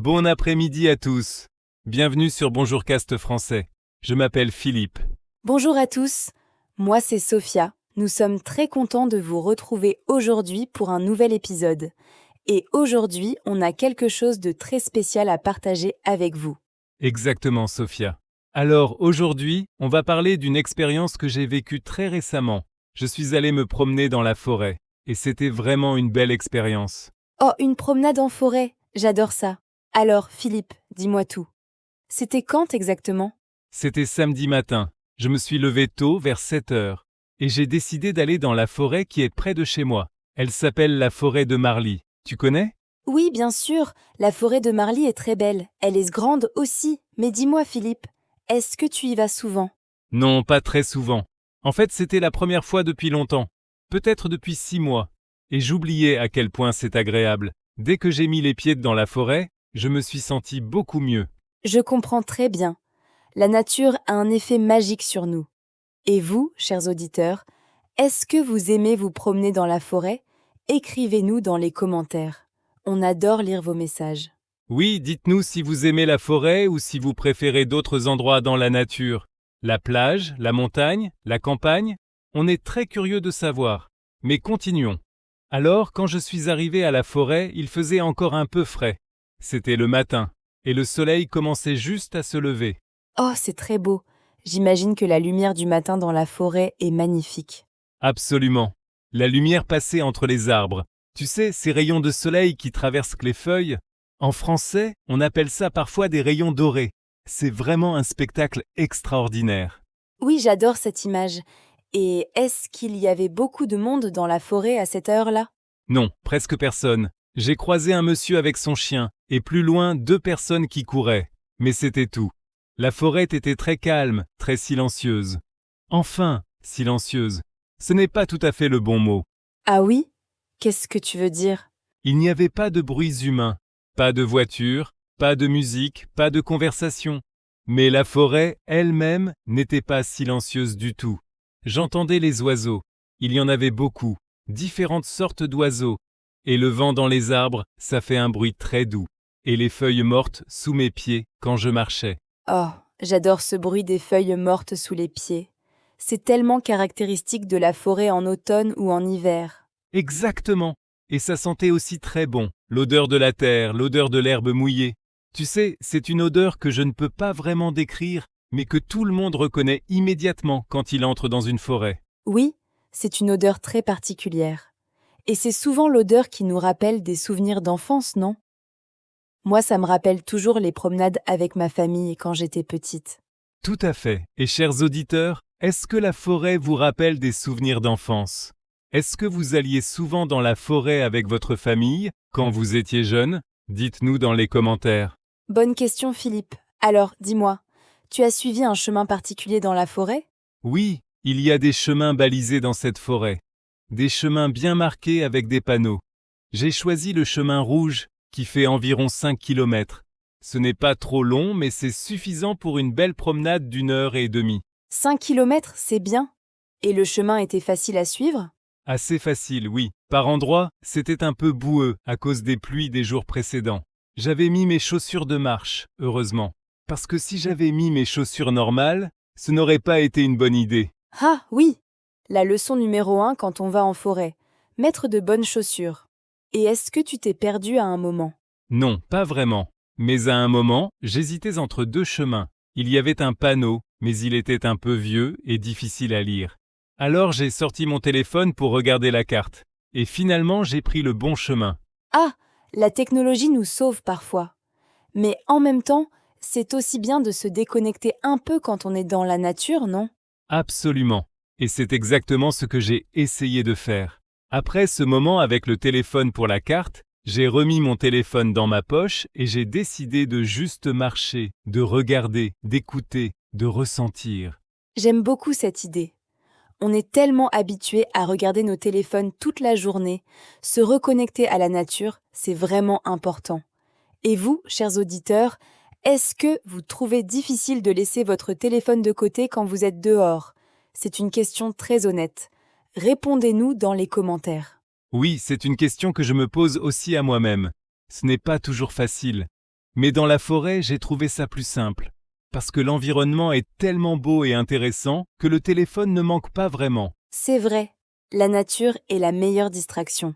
Bon après-midi à tous. Bienvenue sur Bonjour Cast français. Je m'appelle Philippe. Bonjour à tous, moi c'est Sophia. Nous sommes très contents de vous retrouver aujourd'hui pour un nouvel épisode. Et aujourd'hui, on a quelque chose de très spécial à partager avec vous. Exactement, Sophia. Alors aujourd'hui, on va parler d'une expérience que j'ai vécue très récemment. Je suis allé me promener dans la forêt et c'était vraiment une belle expérience. Oh, une promenade en forêt, j'adore ça. Alors, Philippe, dis-moi tout. C'était quand exactement ? C'était samedi matin. Je me suis levé tôt, vers 7 heures, et j'ai décidé d'aller dans la forêt qui est près de chez moi. Elle s'appelle la forêt de Marly. Tu connais ? Oui, bien sûr, la forêt de Marly est très belle. Elle est grande aussi. Mais dis-moi, Philippe, est-ce que tu y vas souvent ? Non, pas très souvent. En fait, c'était la première fois depuis longtemps. Peut-être depuis 6 mois. Et j'oubliais à quel point c'est agréable. Dès que j'ai mis les pieds dans la forêt, je me suis senti beaucoup mieux. Je comprends très bien. La nature a un effet magique sur nous. Et vous, chers auditeurs, est-ce que vous aimez vous promener dans la forêt ? Écrivez-nous dans les commentaires. On adore lire vos messages. Oui, dites-nous si vous aimez la forêt ou si vous préférez d'autres endroits dans la nature. La plage, la montagne, la campagne. On est très curieux de savoir. Mais continuons. Alors, quand je suis arrivé à la forêt, il faisait encore un peu frais. C'était le matin, et le soleil commençait juste à se lever. Oh, c'est très beau. J'imagine que la lumière du matin dans la forêt est magnifique. Absolument. La lumière passait entre les arbres. Tu sais, ces rayons de soleil qui traversent les feuilles. En français, on appelle ça parfois des rayons dorés. C'est vraiment un spectacle extraordinaire. Oui, j'adore cette image. Et est-ce qu'il y avait beaucoup de monde dans la forêt à cette heure-là ? Non, presque personne. J'ai croisé un monsieur avec son chien, et plus loin 2 personnes qui couraient. Mais c'était tout. La forêt était très calme, très silencieuse. Enfin, silencieuse. Ce n'est pas tout à fait le bon mot. Ah oui ? Qu'est-ce que tu veux dire ? Il n'y avait pas de bruits humains, pas de voitures, pas de musique, pas de conversation. Mais la forêt elle-même n'était pas silencieuse du tout. J'entendais les oiseaux. Il y en avait beaucoup, différentes sortes d'oiseaux. Et le vent dans les arbres, ça fait un bruit très doux. Et les feuilles mortes sous mes pieds quand je marchais. Oh, j'adore ce bruit des feuilles mortes sous les pieds. C'est tellement caractéristique de la forêt en automne ou en hiver. Exactement. Et ça sentait aussi très bon. L'odeur de la terre, l'odeur de l'herbe mouillée. Tu sais, c'est une odeur que je ne peux pas vraiment décrire, mais que tout le monde reconnaît immédiatement quand il entre dans une forêt. Oui, c'est une odeur très particulière. Et c'est souvent l'odeur qui nous rappelle des souvenirs d'enfance, non ? Moi, ça me rappelle toujours les promenades avec ma famille quand j'étais petite. Tout à fait. Et chers auditeurs, est-ce que la forêt vous rappelle des souvenirs d'enfance ? Est-ce que vous alliez souvent dans la forêt avec votre famille quand vous étiez jeune ? Dites-nous dans les commentaires. Bonne question, Philippe. Alors, dis-moi, tu as suivi un chemin particulier dans la forêt ? Oui, il y a des chemins balisés dans cette forêt. Des chemins bien marqués avec des panneaux. J'ai choisi le chemin rouge qui fait environ 5 km. Ce n'est pas trop long, mais c'est suffisant pour une belle promenade d'1 heure et demie. 5 kilomètres, c'est bien. Et le chemin était facile à suivre ? Assez facile, oui. Par endroits, c'était un peu boueux à cause des pluies des jours précédents. J'avais mis mes chaussures de marche, heureusement. Parce que si j'avais mis mes chaussures normales, ce n'aurait pas été une bonne idée. Ah oui, la leçon numéro 1 quand on va en forêt. Mettre de bonnes chaussures. Et est-ce que tu t'es perdu à un moment ? Non, pas vraiment. Mais à un moment, j'hésitais entre 2 chemins. Il y avait un panneau, mais il était un peu vieux et difficile à lire. Alors j'ai sorti mon téléphone pour regarder la carte. Et finalement, j'ai pris le bon chemin. Ah, la technologie nous sauve parfois. Mais en même temps, c'est aussi bien de se déconnecter un peu quand on est dans la nature, non ? Absolument. Et c'est exactement ce que j'ai essayé de faire. Après ce moment avec le téléphone pour la carte, j'ai remis mon téléphone dans ma poche et j'ai décidé de juste marcher, de regarder, d'écouter, de ressentir. J'aime beaucoup cette idée. On est tellement habitué à regarder nos téléphones toute la journée. Se reconnecter à la nature, c'est vraiment important. Et vous, chers auditeurs, est-ce que vous trouvez difficile de laisser votre téléphone de côté quand vous êtes dehors ? C'est une question très honnête. Répondez-nous dans les commentaires. Oui, c'est une question que je me pose aussi à moi-même. Ce n'est pas toujours facile. Mais dans la forêt, j'ai trouvé ça plus simple. Parce que l'environnement est tellement beau et intéressant que le téléphone ne manque pas vraiment. C'est vrai, la nature est la meilleure distraction.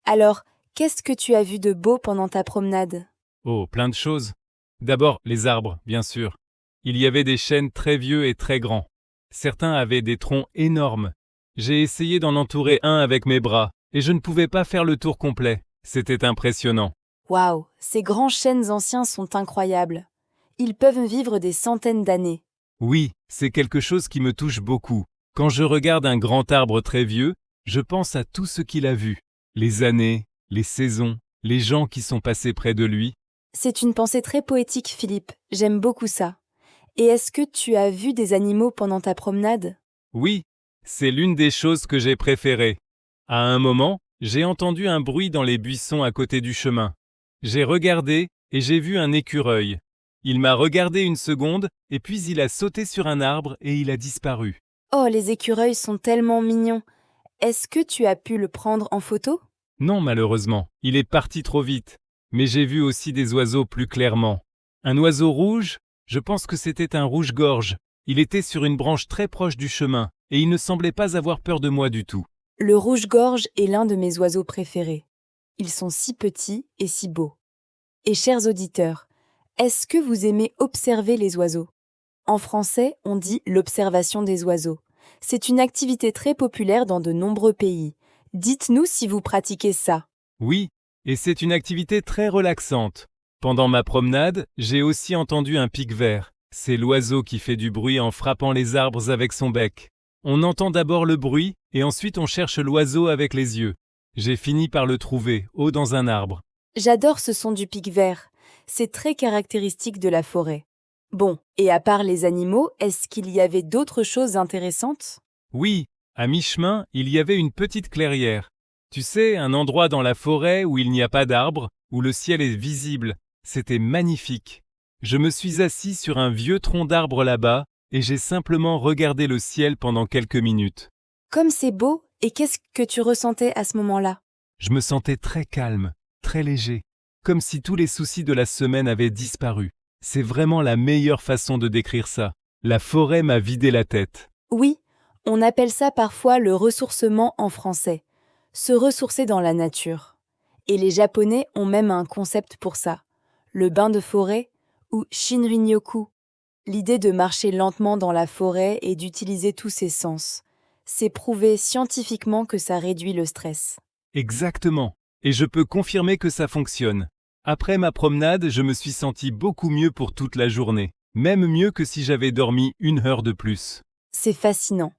Alors, qu'est-ce que tu as vu de beau pendant ta promenade? Oh, plein de choses. D'abord, les arbres, bien sûr. Il y avait des chênes très vieux et très grands. Certains avaient des troncs énormes. J'ai essayé d'en entourer un avec mes bras, et je ne pouvais pas faire le tour complet. C'était impressionnant. Waouh, ces grands chênes anciens sont incroyables. Ils peuvent vivre des centaines d'années. Oui, c'est quelque chose qui me touche beaucoup. Quand je regarde un grand arbre très vieux, je pense à tout ce qu'il a vu. Les années, les saisons, les gens qui sont passés près de lui. C'est une pensée très poétique, Philippe. J'aime beaucoup ça. Et est-ce que tu as vu des animaux pendant ta promenade? Oui, c'est l'une des choses que j'ai préférées. À un moment, j'ai entendu un bruit dans les buissons à côté du chemin. J'ai regardé et j'ai vu un écureuil. Il m'a regardé une seconde et puis il a sauté sur un arbre et il a disparu. Oh, les écureuils sont tellement mignons. Est-ce que tu as pu le prendre en photo? Non, malheureusement, il est parti trop vite. Mais j'ai vu aussi des oiseaux plus clairement. Un oiseau rouge, je pense que c'était un rouge-gorge. Il était sur une branche très proche du chemin et il ne semblait pas avoir peur de moi du tout. Le rouge-gorge est l'un de mes oiseaux préférés. Ils sont si petits et si beaux. Et chers auditeurs, est-ce que vous aimez observer les oiseaux? En français, on dit l'observation des oiseaux. C'est une activité très populaire dans de nombreux pays. Dites-nous si vous pratiquez ça. Oui, et c'est une activité très relaxante. Pendant ma promenade, j'ai aussi entendu un pique-vert. C'est l'oiseau qui fait du bruit en frappant les arbres avec son bec. On entend d'abord le bruit et ensuite on cherche l'oiseau avec les yeux. J'ai fini par le trouver, haut dans un arbre. J'adore ce son du pique-vert. C'est très caractéristique de la forêt. Bon, et à part les animaux, est-ce qu'il y avait d'autres choses intéressantes? Oui, à mi-chemin, il y avait une petite clairière. Tu sais, un endroit dans la forêt où il n'y a pas d'arbres, où le ciel est visible. C'était magnifique. Je me suis assis sur un vieux tronc d'arbre là-bas et j'ai simplement regardé le ciel pendant quelques minutes. Comme c'est beau, et qu'est-ce que tu ressentais à ce moment-là? Je me sentais très calme, très léger, comme si tous les soucis de la semaine avaient disparu. C'est vraiment la meilleure façon de décrire ça. La forêt m'a vidé la tête. Oui, on appelle ça parfois le ressourcement en français. Se ressourcer dans la nature. Et les Japonais ont même un concept pour ça. Le bain de forêt ou Shinrin-yoku. L'idée de marcher lentement dans la forêt et d'utiliser tous ses sens. C'est prouvé scientifiquement que ça réduit le stress. Exactement. Et je peux confirmer que ça fonctionne. Après ma promenade, je me suis senti beaucoup mieux pour toute la journée. Même mieux que si j'avais dormi 1 heure de plus. C'est fascinant.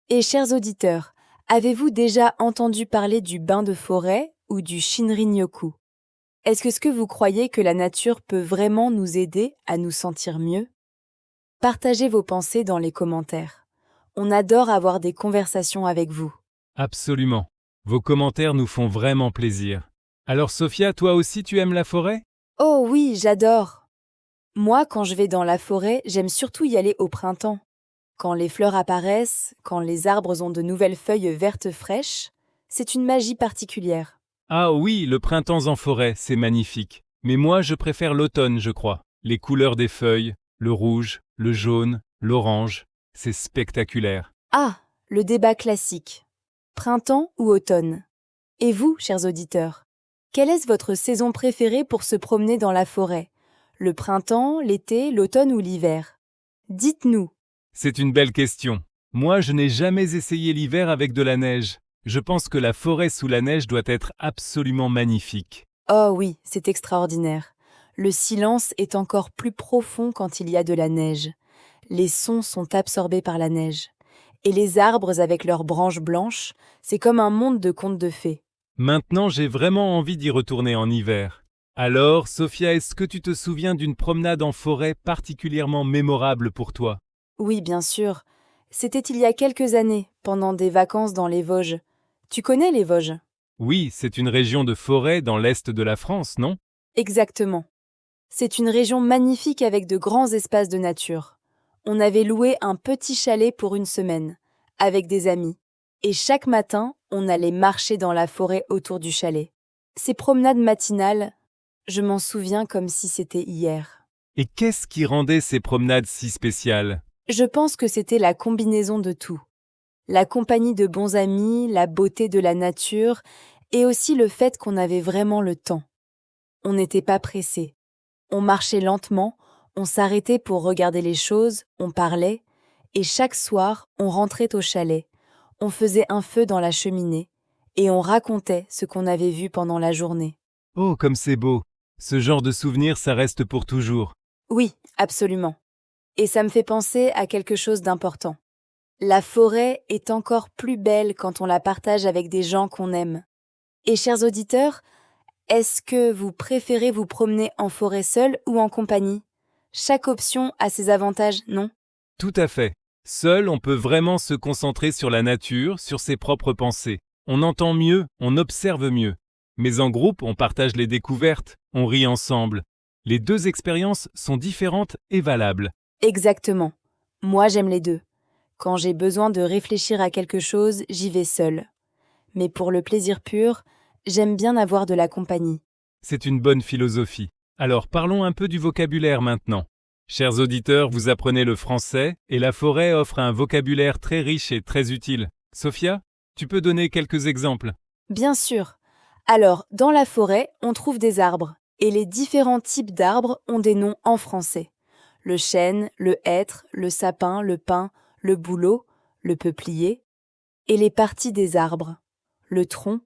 Et chers auditeurs, avez-vous déjà entendu parler du bain de forêt ou du Shinrin-yoku? Est-ce que vous croyez que la nature peut vraiment nous aider à nous sentir mieux? Partagez vos pensées dans les commentaires. On adore avoir des conversations avec vous. Absolument. Vos commentaires nous font vraiment plaisir. Alors Sophia, toi aussi tu aimes la forêt? Oh oui, j'adore! Moi, quand je vais dans la forêt, j'aime surtout y aller au printemps. Quand les fleurs apparaissent, quand les arbres ont de nouvelles feuilles vertes fraîches, c'est une magie particulière. Ah oui, le printemps en forêt, c'est magnifique. Mais moi, je préfère l'automne, je crois. Les couleurs des feuilles, le rouge, le jaune, l'orange, c'est spectaculaire. Ah, le débat classique. Printemps ou automne? Et vous, chers auditeurs, quelle est votre saison préférée pour se promener dans la forêt? Le printemps, l'été, l'automne ou l'hiver? Dites-nous. C'est une belle question. Moi, je n'ai jamais essayé l'hiver avec de la neige. Je pense que la forêt sous la neige doit être absolument magnifique. Oh oui, c'est extraordinaire. Le silence est encore plus profond quand il y a de la neige. Les sons sont absorbés par la neige. Et les arbres avec leurs branches blanches, c'est comme un monde de contes de fées. Maintenant, j'ai vraiment envie d'y retourner en hiver. Alors, Sophia, est-ce que tu te souviens d'une promenade en forêt particulièrement mémorable pour toi? Oui, bien sûr. C'était il y a quelques années, pendant des vacances dans les Vosges. Tu connais les Vosges? Oui, c'est une région de forêt dans l'est de la France, non? Exactement. C'est une région magnifique avec de grands espaces de nature. On avait loué un petit chalet pour une semaine, avec des amis. Et chaque matin, on allait marcher dans la forêt autour du chalet. Ces promenades matinales, Je m'en souviens comme si c'était hier. Et qu'est-ce qui rendait ces promenades si spéciales? Je pense que c'était la combinaison de tout. La compagnie de bons amis, la beauté de la nature et aussi le fait qu'on avait vraiment le temps. On n'était pas pressé. On marchait lentement, on s'arrêtait pour regarder les choses, on parlait, et chaque soir, on rentrait au chalet. On faisait un feu dans la cheminée et on racontait ce qu'on avait vu pendant la journée. Oh, comme c'est beau! Ce genre de souvenir, ça reste pour toujours. Oui, absolument. Et ça me fait penser à quelque chose d'important. La forêt est encore plus belle quand on la partage avec des gens qu'on aime. Et chers auditeurs, est-ce que vous préférez vous promener en forêt seul ou en compagnie? Chaque option a ses avantages, non? Tout à fait. Seul, on peut vraiment se concentrer sur la nature, sur ses propres pensées. On entend mieux, on observe mieux. Mais en groupe, on partage les découvertes, on rit ensemble. Les deux expériences sont différentes et valables. Exactement. Moi, j'aime les deux. Quand j'ai besoin de réfléchir à quelque chose, j'y vais seule. Mais pour le plaisir pur, j'aime bien avoir de la compagnie. C'est une bonne philosophie. Alors parlons un peu du vocabulaire maintenant. Chers auditeurs, vous apprenez le français et la forêt offre un vocabulaire très riche et très utile. Sophia, tu peux donner quelques exemples? Bien sûr. Alors, dans la forêt, on trouve des arbres, et les différents types d'arbres ont des noms en français. Le chêne, le hêtre, le sapin, le pin, le bouleau, le peuplier, et les parties des arbres. Le tronc,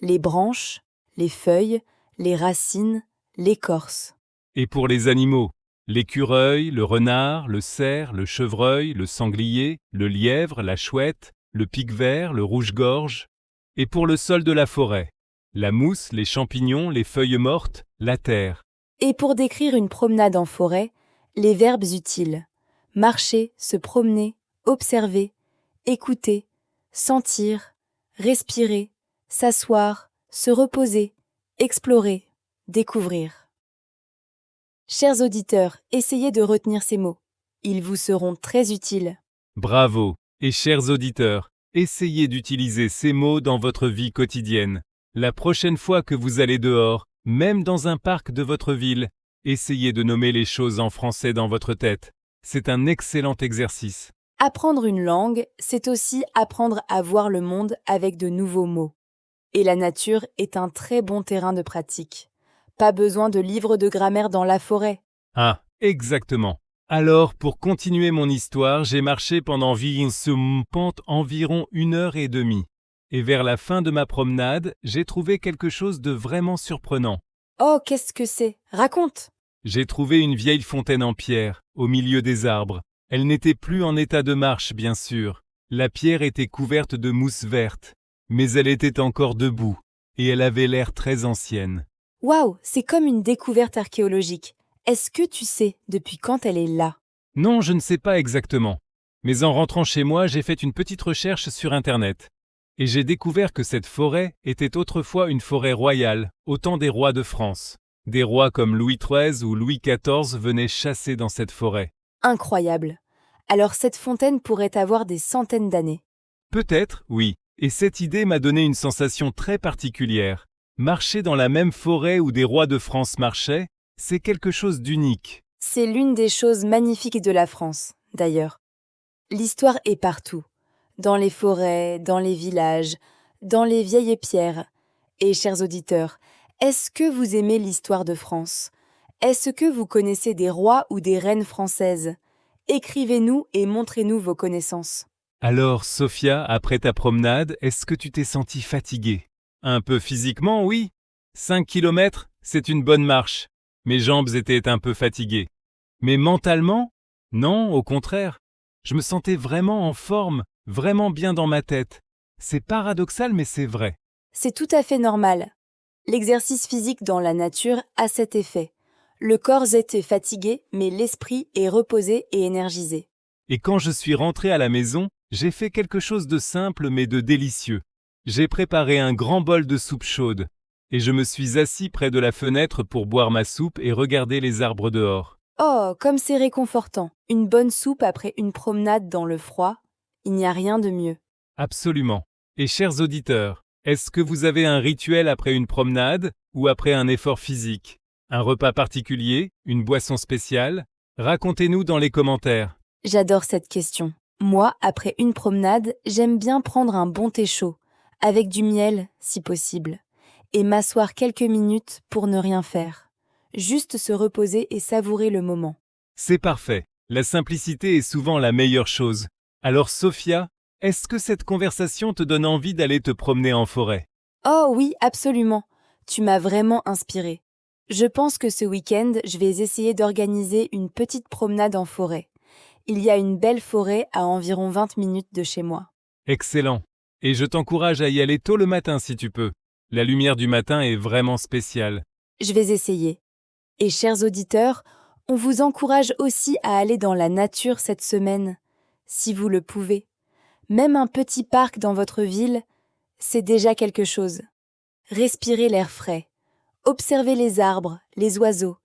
les branches, les feuilles, les racines, l'écorce. Et pour les animaux, l'écureuil, le renard, le cerf, le chevreuil, le sanglier, le lièvre, la chouette, le pic-vert, le rouge-gorge. Et pour le sol de la forêt, la mousse, les champignons, les feuilles mortes, la terre. Et pour décrire une promenade en forêt, les verbes utiles. Marcher, se promener, observer, écouter, sentir, respirer, s'asseoir, se reposer, explorer, découvrir. Chers auditeurs, essayez de retenir ces mots. Ils vous seront très utiles. Bravo! Et chers auditeurs, essayez d'utiliser ces mots dans votre vie quotidienne. La prochaine fois que vous allez dehors, même dans un parc de votre ville, essayez de nommer les choses en français dans votre tête. C'est un excellent exercice. Apprendre une langue, c'est aussi apprendre à voir le monde avec de nouveaux mots. Et la nature est un très bon terrain de pratique. Pas besoin de livres de grammaire dans la forêt. Ah, exactement. Alors, pour continuer mon histoire, j'ai marché pendant environ 1 heure et demie. Et vers la fin de ma promenade, j'ai trouvé quelque chose de vraiment surprenant. Oh, qu'est-ce que c'est? Raconte! J'ai trouvé une vieille fontaine en pierre, au milieu des arbres. Elle n'était plus en état de marche, bien sûr. La pierre était couverte de mousse verte, mais elle était encore debout, et elle avait l'air très ancienne. Waouh, c'est comme une découverte archéologique. Est-ce que tu sais depuis quand elle est là? Non, je ne sais pas exactement. Mais en rentrant chez moi, j'ai fait une petite recherche sur Internet. Et j'ai découvert que cette forêt était autrefois une forêt royale, au temps des rois de France. Des rois comme Louis XIII ou Louis XIV venaient chasser dans cette forêt. Incroyable. Alors cette fontaine pourrait avoir des centaines d'années. Peut-être, oui. Et cette idée m'a donné une sensation très particulière. Marcher dans la même forêt où des rois de France marchaient, c'est quelque chose d'unique. C'est l'une des choses magnifiques de la France, d'ailleurs. L'histoire est partout. Dans les forêts, dans les villages, dans les vieilles pierres. Et chers auditeurs, est-ce que vous aimez l'histoire de France? Est-ce que vous connaissez des rois ou des reines françaises? Écrivez-nous et montrez-nous vos connaissances. Alors, Sophia, après ta promenade, est-ce que tu t'es sentie fatiguée? Un peu physiquement, oui. 5 kilomètres, c'est une bonne marche. Mes jambes étaient un peu fatiguées. Mais mentalement? Non, au contraire. Je me sentais vraiment en forme, vraiment bien dans ma tête. C'est paradoxal, mais c'est vrai. C'est tout à fait normal. L'exercice physique dans la nature a cet effet. Le corps était fatigué, mais l'esprit est reposé et énergisé. Et quand je suis rentré à la maison, j'ai fait quelque chose de simple mais de délicieux. J'ai préparé un grand bol de soupe chaude. Et je me suis assis près de la fenêtre pour boire ma soupe et regarder les arbres dehors. Oh, comme c'est réconfortant. Une bonne soupe après une promenade dans le froid, il n'y a rien de mieux. Absolument. Et chers auditeurs, est-ce que vous avez un rituel après une promenade ou après un effort physique? Un repas particulier? Une boisson spéciale? Racontez-nous dans les commentaires. J'adore cette question. Moi, après une promenade, j'aime bien prendre un bon thé chaud, avec du miel, si possible, et m'asseoir quelques minutes pour ne rien faire. Juste se reposer et savourer le moment. C'est parfait. La simplicité est souvent la meilleure chose. Alors Sophia, est-ce que cette conversation te donne envie d'aller te promener en forêt? Oh oui, absolument. Tu m'as vraiment inspirée. Je pense que ce week-end, je vais essayer d'organiser une petite promenade en forêt. Il y a une belle forêt à environ 20 minutes de chez moi. Excellent. Et je t'encourage à y aller tôt le matin si tu peux. La lumière du matin est vraiment spéciale. Je vais essayer. Et chers auditeurs, on vous encourage aussi à aller dans la nature cette semaine, si vous le pouvez. Même un petit parc dans votre ville, c'est déjà quelque chose. Respirez l'air frais, observez les arbres, les oiseaux,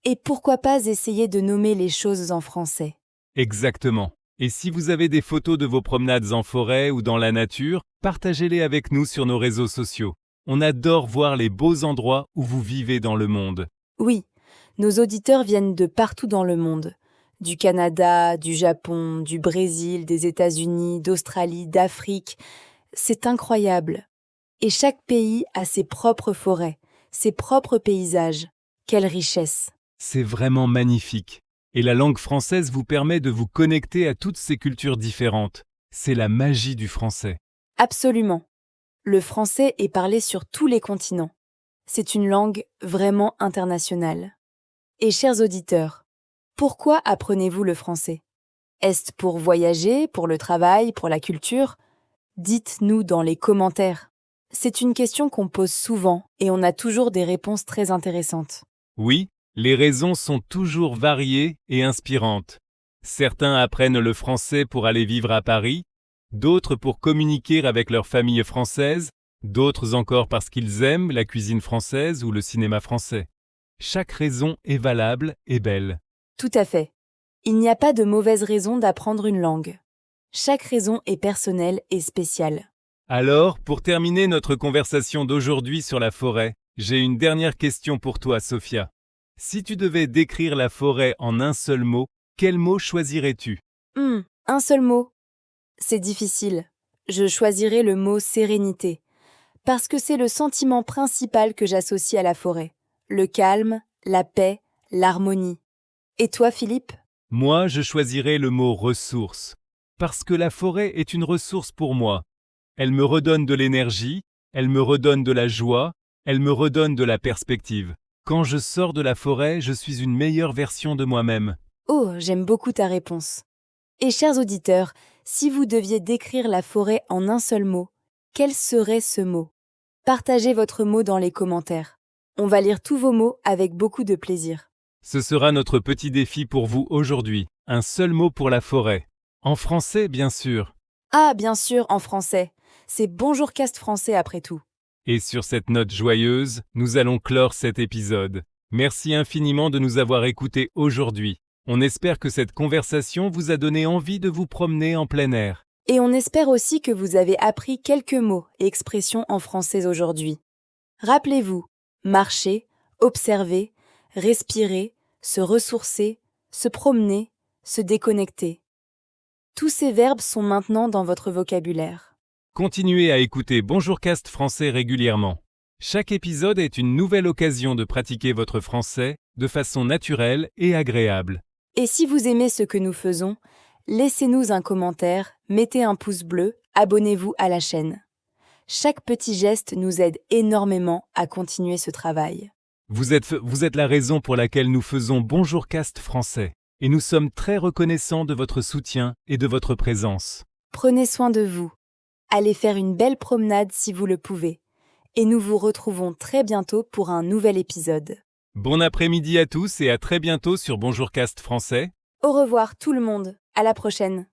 et pourquoi pas essayer de nommer les choses en français. Exactement. Et si vous avez des photos de vos promenades en forêt ou dans la nature, partagez-les avec nous sur nos réseaux sociaux. On adore voir les beaux endroits où vous vivez dans le monde. Oui, nos auditeurs viennent de partout dans le monde. Du Canada, du Japon, du Brésil, des États-Unis, d'Australie, d'Afrique. C'est incroyable. Et chaque pays a ses propres forêts, ses propres paysages. Quelle richesse! C'est vraiment magnifique. Et la langue française vous permet de vous connecter à toutes ces cultures différentes. C'est la magie du français. Absolument. Le français est parlé sur tous les continents. C'est une langue vraiment internationale. Et chers auditeurs, pourquoi apprenez-vous le français? Est-ce pour voyager, pour le travail, pour la culture? Dites-nous dans les commentaires. C'est une question qu'on pose souvent et on a toujours des réponses très intéressantes. Oui, les raisons sont toujours variées et inspirantes. Certains apprennent le français pour aller vivre à Paris, d'autres pour communiquer avec leur famille française, d'autres encore parce qu'ils aiment la cuisine française ou le cinéma français. Chaque raison est valable et belle. Tout à fait. Il n'y a pas de mauvaise raison d'apprendre une langue. Chaque raison est personnelle et spéciale. Alors, pour terminer notre conversation d'aujourd'hui sur la forêt, j'ai une dernière question pour toi, Sophia. Si tu devais décrire la forêt en un seul mot, quel mot choisirais-tu? Un seul mot. C'est difficile. Je choisirais le mot sérénité, parce que c'est le sentiment principal que j'associe à la forêt. Le calme, la paix, l'harmonie. Et toi, Philippe? Moi, je choisirais le mot ressource, parce que la forêt est une ressource pour moi. Elle me redonne de l'énergie, elle me redonne de la joie, elle me redonne de la perspective. Quand je sors de la forêt, je suis une meilleure version de moi-même. Oh, j'aime beaucoup ta réponse. Et chers auditeurs, si vous deviez décrire la forêt en un seul mot, quel serait ce mot? Partagez votre mot dans les commentaires. On va lire tous vos mots avec beaucoup de plaisir. Ce sera notre petit défi pour vous aujourd'hui. Un seul mot pour la forêt. En français, bien sûr. Ah, bien sûr, en français. C'est Bonjour Cast français après tout. Et sur cette note joyeuse, nous allons clore cet épisode. Merci infiniment de nous avoir écoutés aujourd'hui. On espère que cette conversation vous a donné envie de vous promener en plein air. Et on espère aussi que vous avez appris quelques mots et expressions en français aujourd'hui. Rappelez-vous, marcher, observer, respirer, se ressourcer, se promener, se déconnecter. Tous ces verbes sont maintenant dans votre vocabulaire. Continuez à écouter Bonjour Cast français régulièrement. Chaque épisode est une nouvelle occasion de pratiquer votre français de façon naturelle et agréable. Et si vous aimez ce que nous faisons, laissez-nous un commentaire, mettez un pouce bleu, abonnez-vous à la chaîne. Chaque petit geste nous aide énormément à continuer ce travail. Vous êtes la raison pour laquelle nous faisons Bonjour Cast français. Et nous sommes très reconnaissants de votre soutien et de votre présence. Prenez soin de vous. Allez faire une belle promenade si vous le pouvez. Et nous vous retrouvons très bientôt pour un nouvel épisode. Bon après-midi à tous et à très bientôt sur Bonjour Cast français. Au revoir tout le monde. À la prochaine.